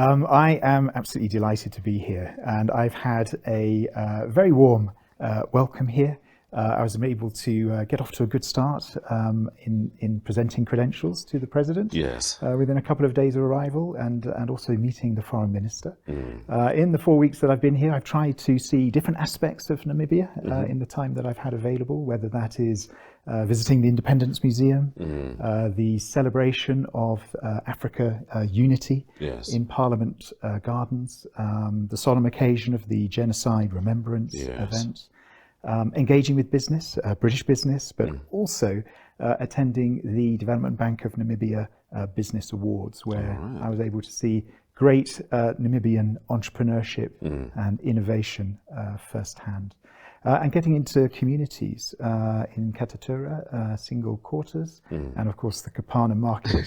I am absolutely delighted to be here, and I've had a very warm welcome here. I was able to get off to a good start in presenting credentials to the President. Yes. Within a couple of days of arrival, and also meeting the Foreign Minister. In the 4 weeks that I've been here, I've tried to see different aspects of Namibia in the time that I've had available, whether that is visiting the Independence Museum, the celebration of Africa unity in Parliament Gardens, the solemn occasion of the Genocide Remembrance event, engaging with business, British business, but also attending the Development Bank of Namibia Business Awards, where I was able to see great Namibian entrepreneurship and innovation firsthand. And getting into communities in Katatura, single quarters, and of course the Kapana market.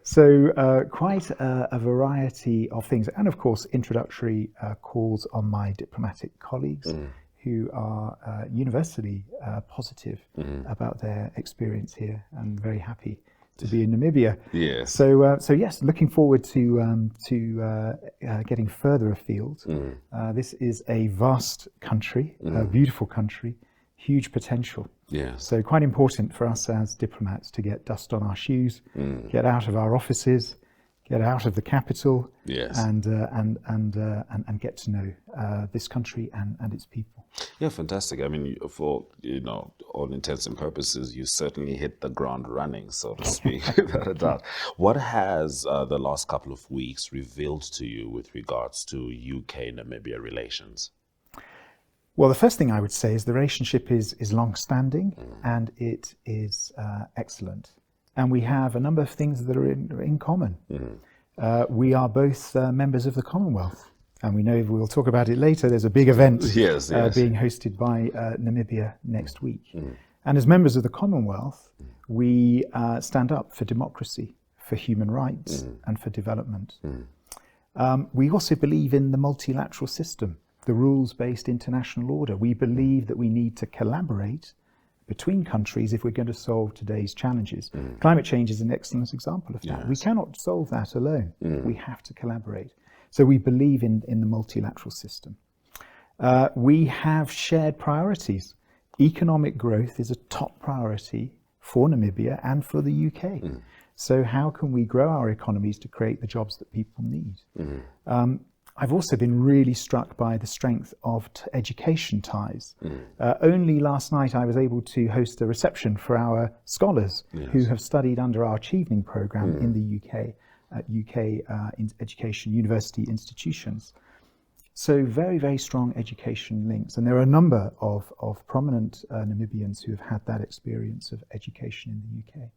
So quite a variety of things, and of course introductory calls on my diplomatic colleagues who are universally positive about their experience here, and very happy to be in Namibia. Yes. So yes, looking forward to getting further afield. This is a vast country, a beautiful country, huge potential. Yes. So quite important for us as diplomats to get dust on our shoes, get out of our offices, get out of the capital, and get to know this country and its people. Yeah, fantastic. I mean, for all intents and purposes, you certainly hit the ground running, so to speak, without a doubt. What has the last couple of weeks revealed to you with regards to UK-Namibia relations? Well, the first thing I would say is the relationship is long-standing and it is excellent. And we have a number of things that are in common. We are both members of the Commonwealth. And we know, we'll talk about it later, there's a big event being hosted by Namibia next week. And as members of the Commonwealth, we stand up for democracy, for human rights, and for development. We also believe in the multilateral system, the rules-based international order. We believe that we need to collaborate between countries if we're going to solve today's challenges. Climate change is an excellent example of that. We cannot solve that alone. We have to collaborate. So we believe in the multilateral system. We have shared priorities. Economic growth is a top priority for Namibia and for the UK. So how can we grow our economies to create the jobs that people need? I've also been really struck by the strength of education ties. Only last night I was able to host a reception for our scholars who have studied under our Achieving programme in the UK, at UK education university institutions. So very, very strong education links. And there are a number of prominent Namibians who have had that experience of education in the UK.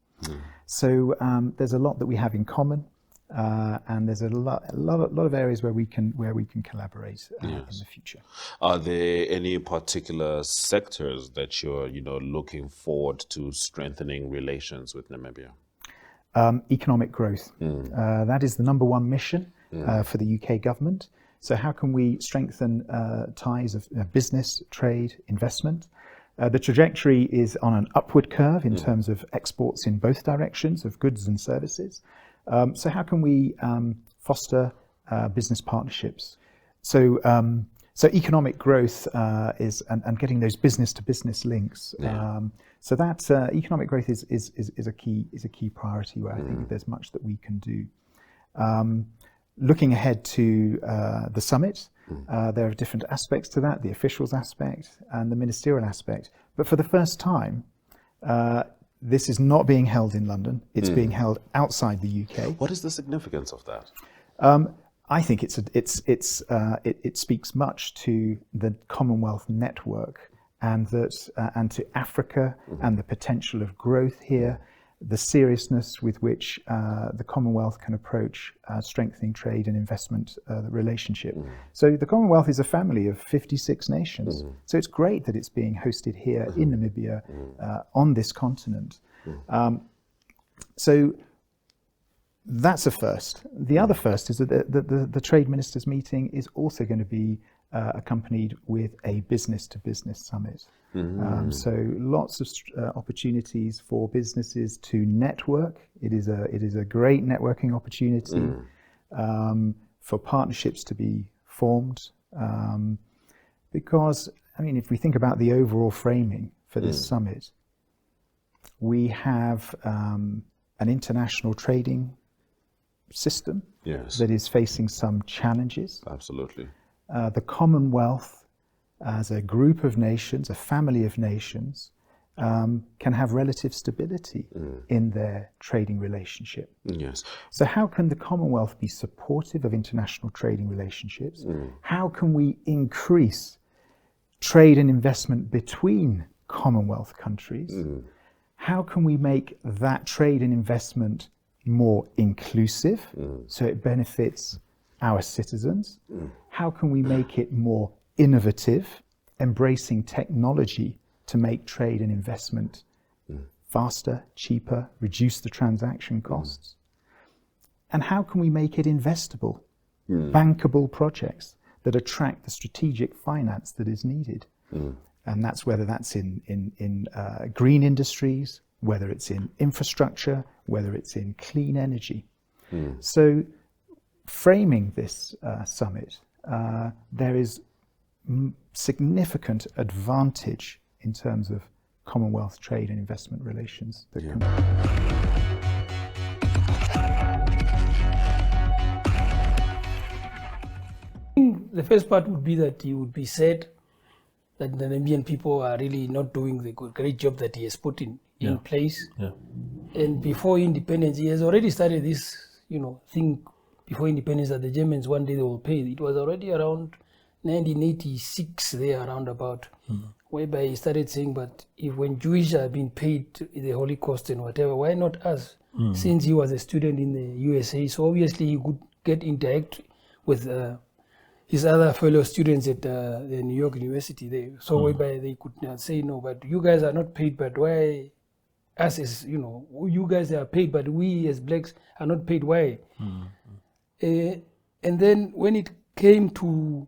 So there's a lot that we have in common. And there's a lot of areas where we can collaborate in the future. Are there any particular sectors that you're looking forward to strengthening relations with Namibia? Economic growth. That is the number one mission for the UK government. So how can we strengthen ties of business, trade, investment? The trajectory is on an upward curve in terms of exports in both directions of goods and services. So how can we foster business partnerships? So economic growth is and getting those business to business links. So that economic growth is a key priority where I think there's much that we can do. Looking ahead to the summit, there are different aspects to that: the officials aspect and the ministerial aspect. But for the first time, this is not being held in London. It's being held outside the UK. What is the significance of that? I think it speaks much to the Commonwealth network and to Africa and the potential of growth here, the seriousness with which the Commonwealth can approach strengthening trade and investment relationship. So the Commonwealth is a family of 56 nations. So it's great that it's being hosted here in Namibia on this continent. So that's a first. The other first is that the trade ministers meeting is also going to be accompanied with a business-to-business summit. So lots of opportunities for businesses to network. It is a great networking opportunity for partnerships to be formed, because, I mean, if we think about the overall framing for this summit, we have an international trading system that is facing some challenges. Absolutely. The Commonwealth, as a group of nations, a family of nations, can have relative stability in their trading relationship. Yes. So how can the Commonwealth be supportive of international trading relationships? How can we increase trade and investment between Commonwealth countries? How can we make that trade and investment more inclusive so it benefits our citizens? How can we make it more innovative, embracing technology to make trade and investment faster, cheaper, reduce the transaction costs? And how can we make it investable, bankable projects that attract the strategic finance that is needed? And that's whether that's in green industries, whether it's in infrastructure, whether it's in clean energy. So framing this summit, there is significant advantage in terms of Commonwealth trade and investment relations. The first part would be that he would be said that the Namibian people are really not doing the great job that he has put in place. And before independence, he has already started this, thing before independence that the Germans one day they will pay. It was already around 1986, there around about, whereby he started saying, but if when Jewish are being paid the Holocaust and whatever, why not us? Since he was a student in the USA, so obviously he could interact with his other fellow students at the New York University there. So whereby they could say, no, but you guys are not paid, but why us as, you guys are paid, but we as blacks are not paid, why? And then when it came to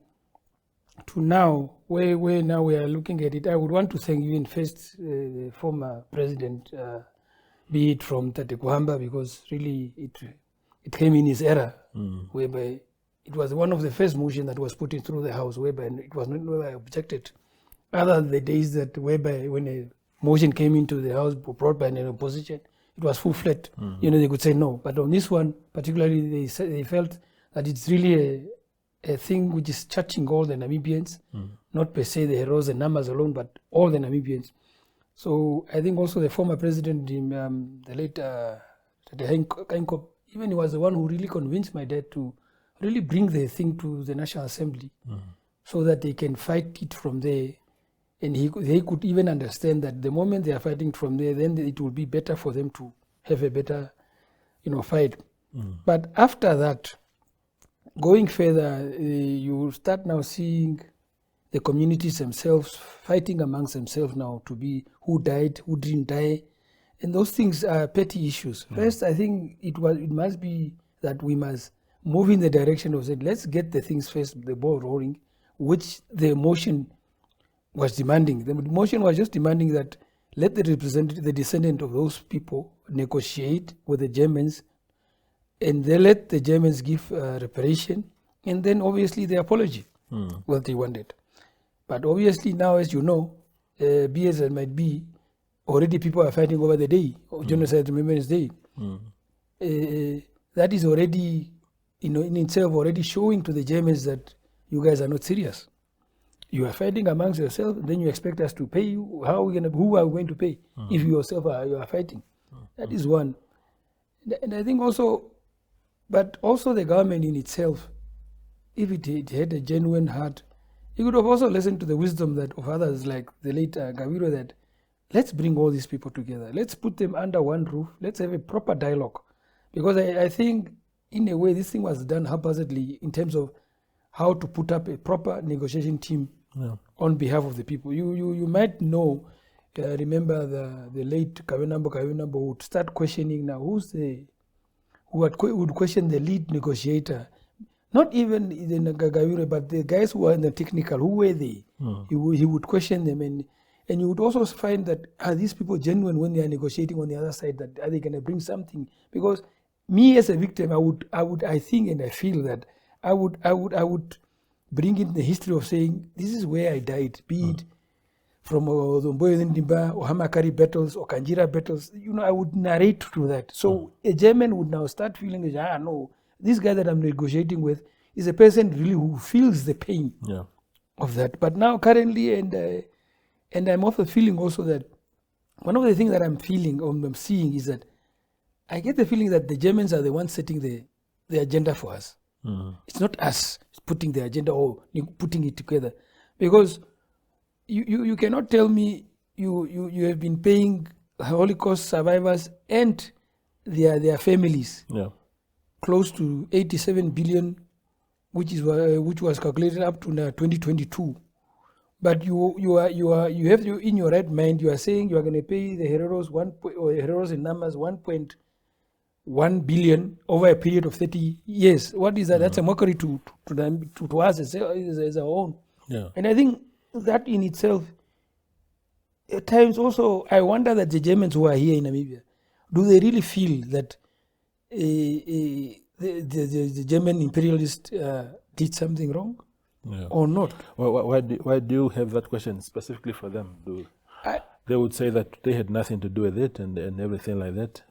now, where now we are looking at it, I would want to thank even first the former president, be it from Tate Kuhamba, because really it came in his era, whereby it was one of the first motions that was put in through the House, whereby it was not whereby objected. Other the days that whereby when a motion came into the House brought by an opposition, it was full-fledged. They could say no. But on this one, particularly, they felt that it's really a thing which is touching all the Namibians, not per se the heroes and numbers alone, but all the Namibians. So I think also the former president, the late Kainkop, even he was the one who really convinced my dad to really bring the thing to the National Assembly so that they can fight it from there. And they could even understand that the moment they are fighting from there, then it will be better for them to have a better, fight. But after that, going further, you will start now seeing the communities themselves fighting amongst themselves now to be who died, who didn't die. And those things are petty issues. First, I think it must be that we must move in the direction of saying, let's get the things first, the ball rolling, which the motion was demanding. The motion was just demanding that let the descendant of those people negotiate with the Germans, and they let the Germans give reparation, and then obviously the apology, what they wanted. But obviously now, as you know, be as it might be, already people are fighting over the day of Genocide Remembrance Day. That is already, in itself, already showing to the Germans that you guys are not serious. You are fighting amongst yourselves, then you expect us to pay you. Who are we going to pay if you yourself you are fighting? That is one. And I think also, but also the government in itself, if it had a genuine heart, it could have also listened to the wisdom of others like the late Gawiro, that let's bring all these people together. Let's put them under one roof. Let's have a proper dialogue. Because I think, in a way, this thing was done haphazardly in terms of how to put up a proper negotiation team on behalf of the people. You might know, remember the late Kawinambo would start questioning now who would question the lead negotiator. Not even the Gawiro, but the guys who are in the technical, who were they? He would question them, and you would also find that are these people genuine when they are negotiating on the other side? That are they going to bring something? Because me as a victim, I think and I feel that I would bring in the history of saying this is where I died, be it from the Mboyo Ndimba or Hamakari battles or Kanjira battles. I would narrate through that. So a German would now start feeling, no, this guy that I'm negotiating with is a person really who feels the pain of that. But now currently, and I'm of the feeling also that one of the things that I'm feeling or I'm seeing is that I get the feeling that the Germans are the ones setting the agenda for us. It's not us putting the agenda or putting it together, because you cannot tell me you have been paying Holocaust survivors and their families close to 87 billion, which was calculated up to 2022. But you have in your right mind, you are saying you are going to pay the Hereros in numbers 1.1 billion over a period of 30 years. What is that? That's a mockery to us as our own. And I think that in itself, at times also, I wonder that the Germans who are here in Namibia, do they really feel that the German imperialists did something wrong or not? Why do you have that question specifically for them? They would say that they had nothing to do with it and everything like that.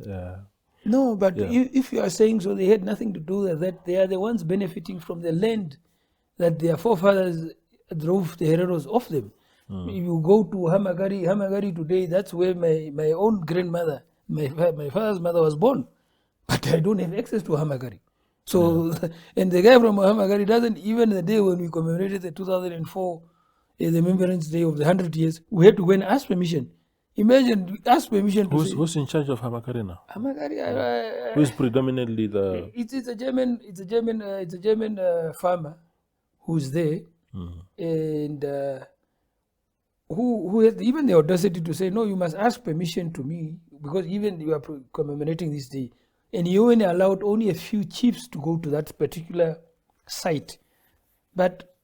No, but if you are saying so, they had nothing to do with that. They are the ones benefiting from the land that their forefathers drove the Hereros off them. If you go to Hamagari today, that's where my own grandmother, my father's mother was born. But I don't have access to Hamagari. So, and the guy from Hamagari doesn't, even the day when we commemorated the 2004, the Remembrance Day of the 100 years, we had to go and ask permission. Imagine, ask permission to who's in charge of Hamakari now? Hamakari, who's predominantly the... It's a German farmer who's there, and who had even the audacity to say, no, you must ask permission to me, because even you are commemorating this day, and you only allowed only a few chiefs to go to that particular site. But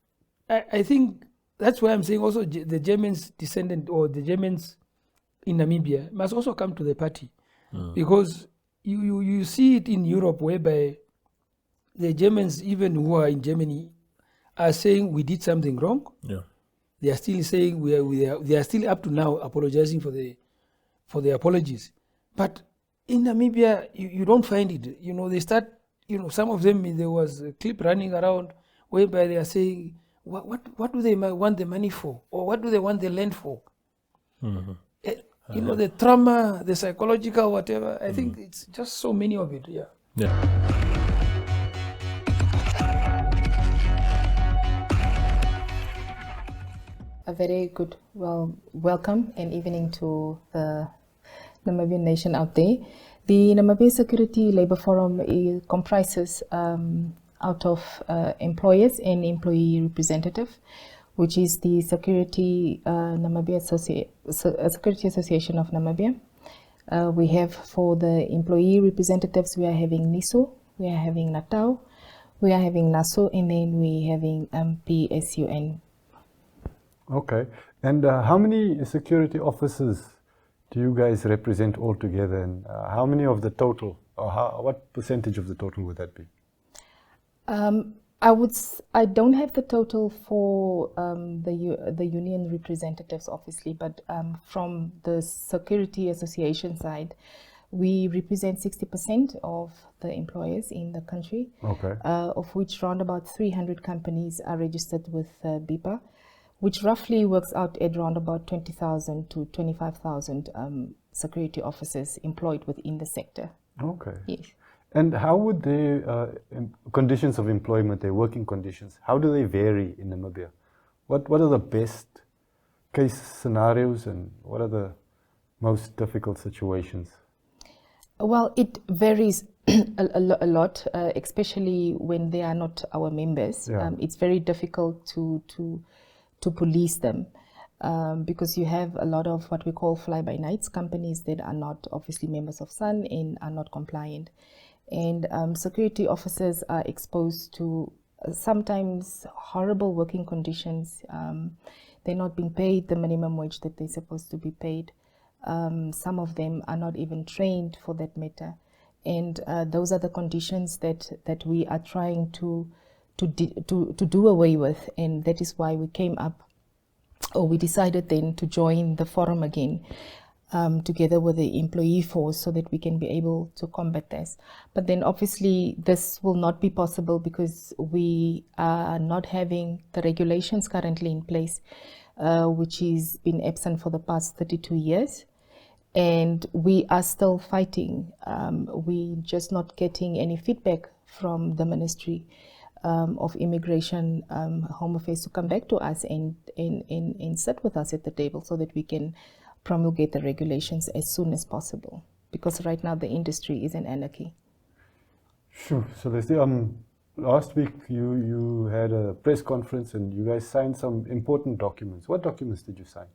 I think that's why I'm saying also the Germans descendant or the Germans in Namibia must also come to the party, because you see it in Europe, whereby the Germans, even who are in Germany, are saying we did something wrong. They are still saying they are still up to now apologizing for the apologies. But in Namibia, you don't find it. They start. Some of them, there was a clip running around whereby they are saying, what do they want the money for, or what do they want the land for? The trauma, the psychological, whatever. I think it's just so many of it. A very good, welcome and evening to the Namibian nation out there. The Namibia Security Labour Forum comprises out of employers and employee representative, which is the Security Security Association of Namibia. We have for the employee representatives, we are having NISO, we are having NATAO, we are having NASO, and then we are having PSUN. Okay, and how many security officers do you guys represent altogether, and how many of the total, or what percentage of the total would that be? I don't have the total for the union representatives, obviously, but from the Security Association side, we represent 60% of the employers in the country, of which around about 300 companies are registered with BIPA, which roughly works out at around about 20,000 to 25,000 security officers employed within the sector. Okay. Yes. And how would their conditions of employment, their working conditions, how do they vary in Namibia? What are the best case scenarios, and what are the most difficult situations? Well, it varies a lot, especially when they are not our members. It's very difficult to police them, because you have a lot of what we call fly-by-nights companies that are not obviously members of SUN and are not compliant. And security officers are exposed to sometimes horrible working conditions. They're not being paid the minimum wage that they're supposed to be paid. Some of them are not even trained for that matter. And those are the conditions that we are trying to to do away with, and that is why we came up, or we decided then to join the forum again, together with the employee force, so that we can be able to combat this. But then obviously this will not be possible because we are not having the regulations currently in place, which has been absent for the past 32 years. And we are still fighting. We're just not getting any feedback from the Ministry of Immigration, Home Affairs, to come back to us and sit with us at the table so that we can promulgate the regulations as soon as possible. Because right now the industry is in anarchy. Sure. So Leslie, last week you had a press conference and you guys signed some important documents. What documents did you sign?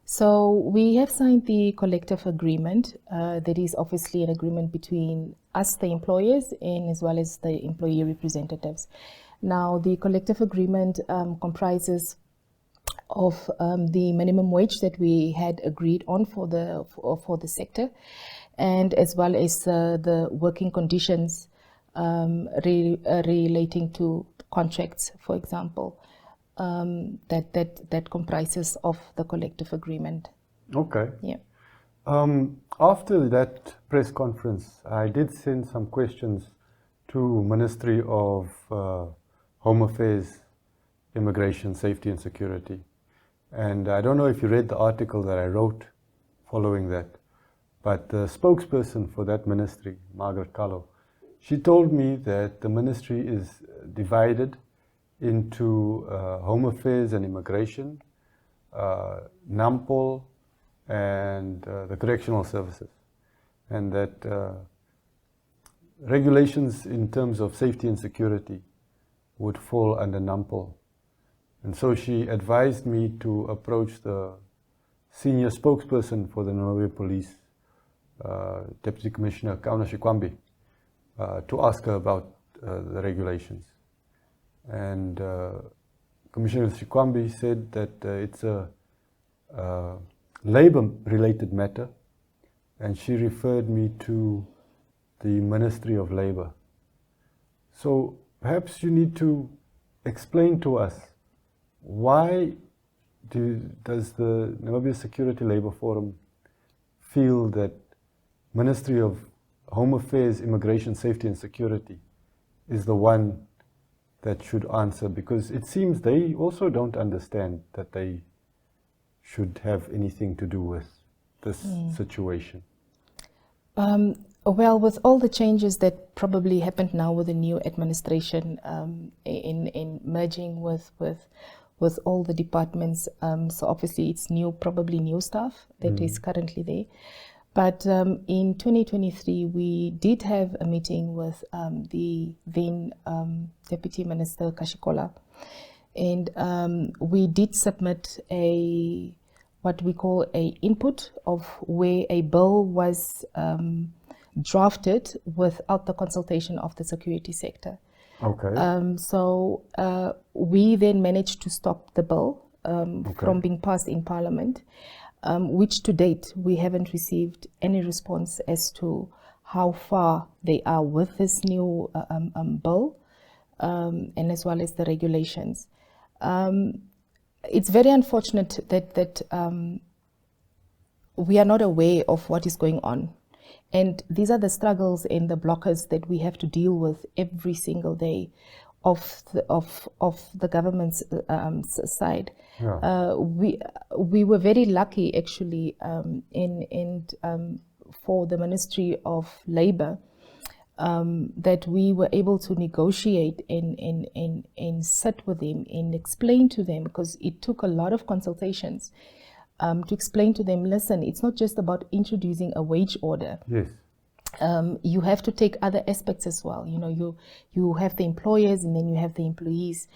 So we have signed the collective agreement. That is obviously an agreement between us, the employers, and as well as the employee representatives. Now, the collective agreement comprises of the minimum wage that we had agreed on for the sector, and as well as the working conditions relating to contracts, for example. That comprises of the collective agreement. Okay. Yeah. After that press conference, I did send some questions to Ministry of Home Affairs, Immigration, Safety and Security. And I don't know if you read the article that I wrote following that, but the spokesperson for that ministry, Margaret Callow, she told me that the ministry is divided into Home Affairs and Immigration, NAMPOL, and the Correctional Services. And that regulations in terms of safety and security would fall under NAMPOL. And so she advised me to approach the senior spokesperson for the Namibia Police, Deputy Commissioner Kauna Shikwambi, to ask her about the regulations. And Commissioner Shikwambi said that it's a labor-related matter, and she referred me to the Ministry of Labor. So perhaps you need to explain to us why does the Namibia Security Labor Forum feel that Ministry of Home Affairs, Immigration, Safety and Security is the one that should answer, because it seems they also don't understand that they should have anything to do with this situation. Well, with all the changes that probably happened now with the new administration, in merging with all the departments, so obviously it's probably new staff that is currently there. But in 2023, we did have a meeting with the then Deputy Minister Kashikola, and we did submit what we call a input of where a bill was drafted without the consultation of the security sector. Okay. So we then managed to stop the bill from being passed in Parliament. Which to date we haven't received any response as to how far they are with this new bill, and as well as the regulations. It's very unfortunate that we are not aware of what is going on. And these are the struggles and the blockers that we have to deal with every single day of the government's side. Yeah. We were very lucky actually for the Ministry of Labor that we were able to negotiate and sit with them and explain to them, because it took a lot of consultations to explain to them, listen, it's not just about introducing a wage order. Yes. You have to take other aspects as well. You know, you have the employers and then you have the employees.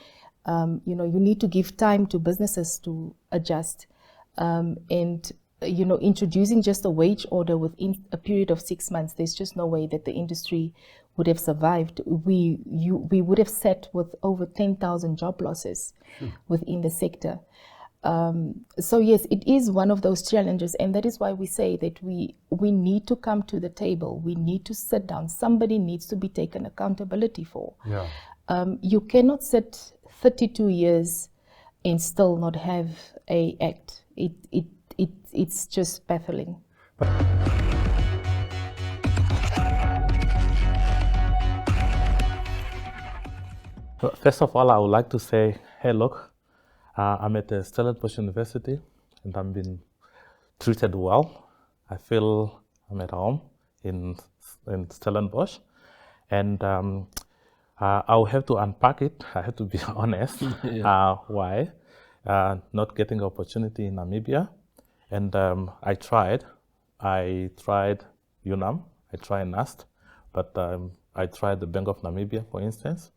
You know, you need to give time to businesses to adjust. And, you know, introducing just a wage order within a period of 6 months, there's just no way that the industry would have survived. We would have sat with over 10,000 job losses within the sector. So yes, it is one of those challenges, and that is why we say that we need to come to the table. We need to sit down. Somebody needs to be taken accountability for. Yeah. You cannot sit 32 years and still not have a act. It's just baffling. First of all, I would like to say, hey, look, I'm at Stellenbosch University and I'm being treated well. I feel I'm at home in Stellenbosch, and I'll have to unpack it. I have to be honest. Why? Not getting opportunity in Namibia, and I tried UNAM, I tried NAST, but I tried the Bank of Namibia, for instance.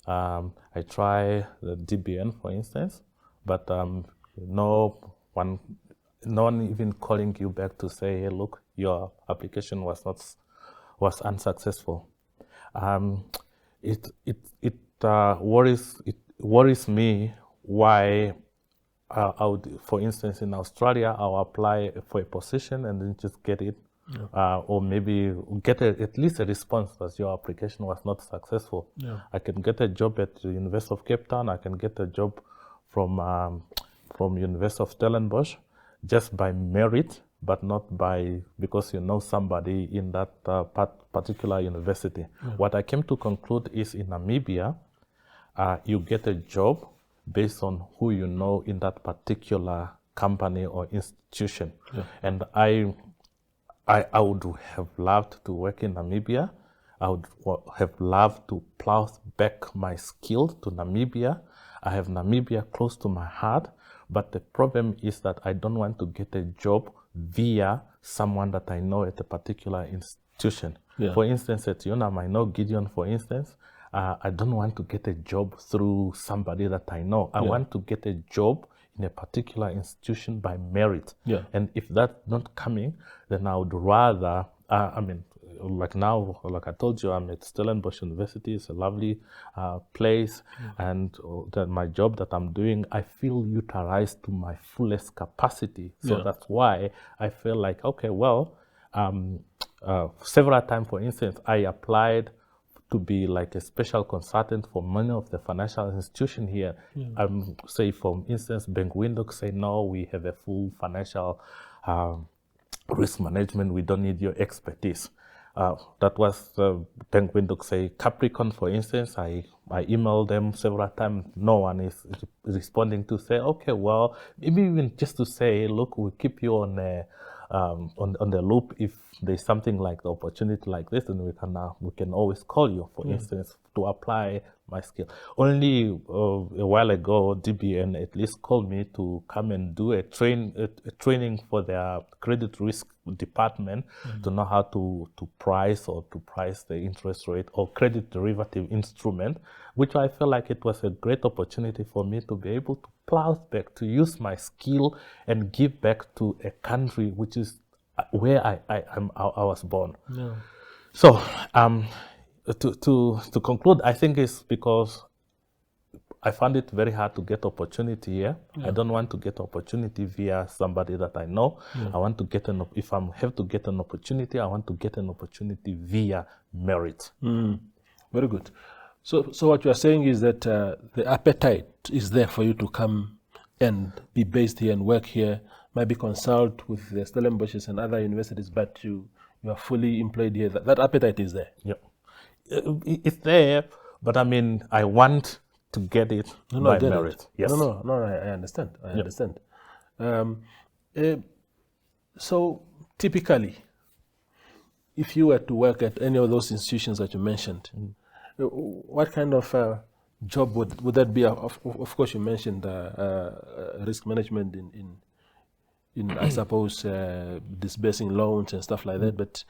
I tried the DBN, for instance, but no one even calling you back to say, hey, look, your application was unsuccessful. It worries me why I would, for instance, in Australia, I'll apply for a position and then just get it, or maybe get at least a response that your application was not successful. I can get a job at the University of Cape Town. I can get a job from University of Stellenbosch just by merit, but not because you know somebody in that particular university. What I came to conclude is in Namibia, you get a job based on who you know in that particular company or institution. And I would have loved to work in Namibia. I would have loved to plow back my skill to Namibia. I have Namibia close to my heart, but the problem is that I don't want to get a job via someone that I know at a particular institution. For instance, at UNAM, I know Gideon, for instance. I don't want to get a job through somebody that I know. I want to get a job in a particular institution by merit. And if that's not coming, then I would rather, like now, like I told you, I'm at Stellenbosch University. It's a lovely place. And my job that I'm doing, I feel utilized to my fullest capacity. So that's why I feel like, okay, well, several times, for instance, I applied to be like a special consultant for many of the financial institutions here. Say, for instance, Bank Windhoek say, no, we have a full financial risk management. We don't need your expertise. That was Bank Windhoek say. Capricorn, for instance, I emailed them several times. No one is responding to say, okay, well, maybe even just to say, look, we'll keep you on the loop. If there's something like the opportunity like this, then we can always call you, for instance, to apply my skill. Only a while ago, DBN at least called me to come and do a training for their credit risk department to know how to price the interest rate or credit derivative instrument, which I feel like it was a great opportunity for me to be able to plow back, to use my skill and give back to a country which is where I was born. So to conclude, I think it's because I found it very hard to get opportunity here. I don't want to get opportunity via somebody that I know. I want to get if I have to get an opportunity, I want to get an opportunity via merit. Very good. So what you are saying is that the appetite is there for you to come and be based here and work here, maybe consult with the Stellenbosch and other universities, but you are fully employed here. That appetite is there. It's there, but I mean, I want to get it by merit. Yes. No, I understand. I understand. So typically, if you were to work at any of those institutions that you mentioned, what kind of job would that be? Of course, you mentioned risk management in I suppose disbursing loans and stuff like that. But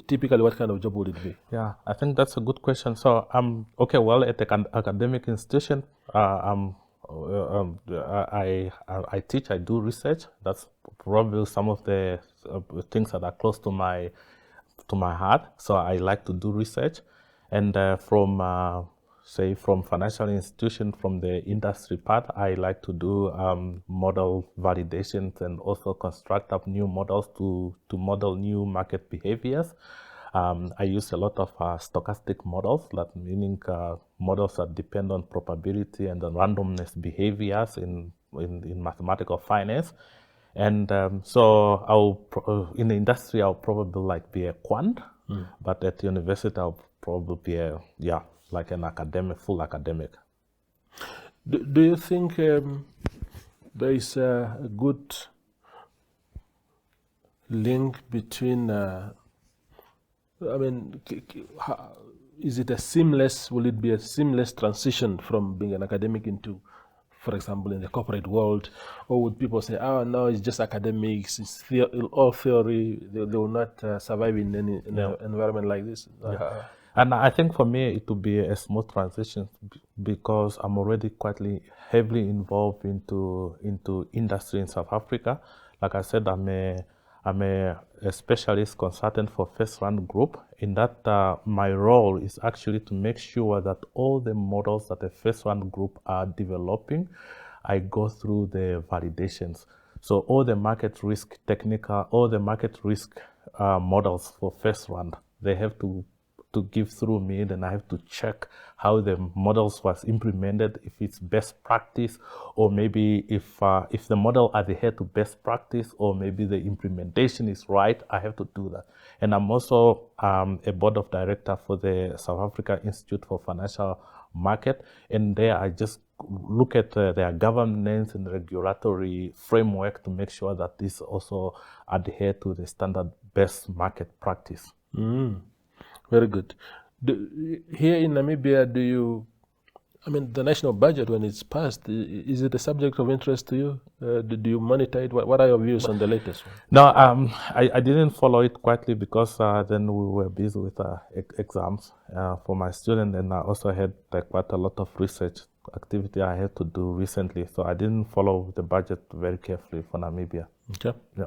typically, what kind of job would it be? Yeah, I think that's a good question. So okay. Well, at the academic institution, I teach. I do research. That's probably some of the things that are close to my heart. So I like to do research. And from financial institution, from the industry part, I like to do model validations and also construct up new models to model new market behaviors. I use a lot of stochastic models, that meaning models that depend on probability and the randomness behaviors in mathematical finance. And so in the industry, I'll probably like be a quant, but at university, I'll probably be like an academic, full academic. Do you think there is a good link between, is it a seamless, will it be a seamless transition from being an academic into, for example, in the corporate world? Or would people say, oh, no, it's just academics, it's all theory, they will not survive in any environment like this? And I think for me, it will be a smooth transition because I'm already quite heavily involved into industry in South Africa. Like I said, I'm a specialist consultant for FirstRand Group. In that, my role is actually to make sure that all the models that the FirstRand Group are developing, I go through the validations. So all the market risk models for FirstRand, they have to give through me, then I have to check how the models was implemented, if it's best practice, or maybe if the model adhere to best practice, or maybe the implementation is right, I have to do that. And I'm also a board of director for the South Africa Institute for Financial Market, and there I just look at their governance and regulatory framework to make sure that this also adhere to the standard best market practice. Very good. Here in Namibia, the national budget, when it's passed, is it a subject of interest to you? Do you monitor it? What are your views on the latest one? No, I didn't follow it quietly because then we were busy with exams for my student, and I also had quite a lot of research activity I had to do recently, so I didn't follow the budget very carefully for Namibia. Okay. Yeah.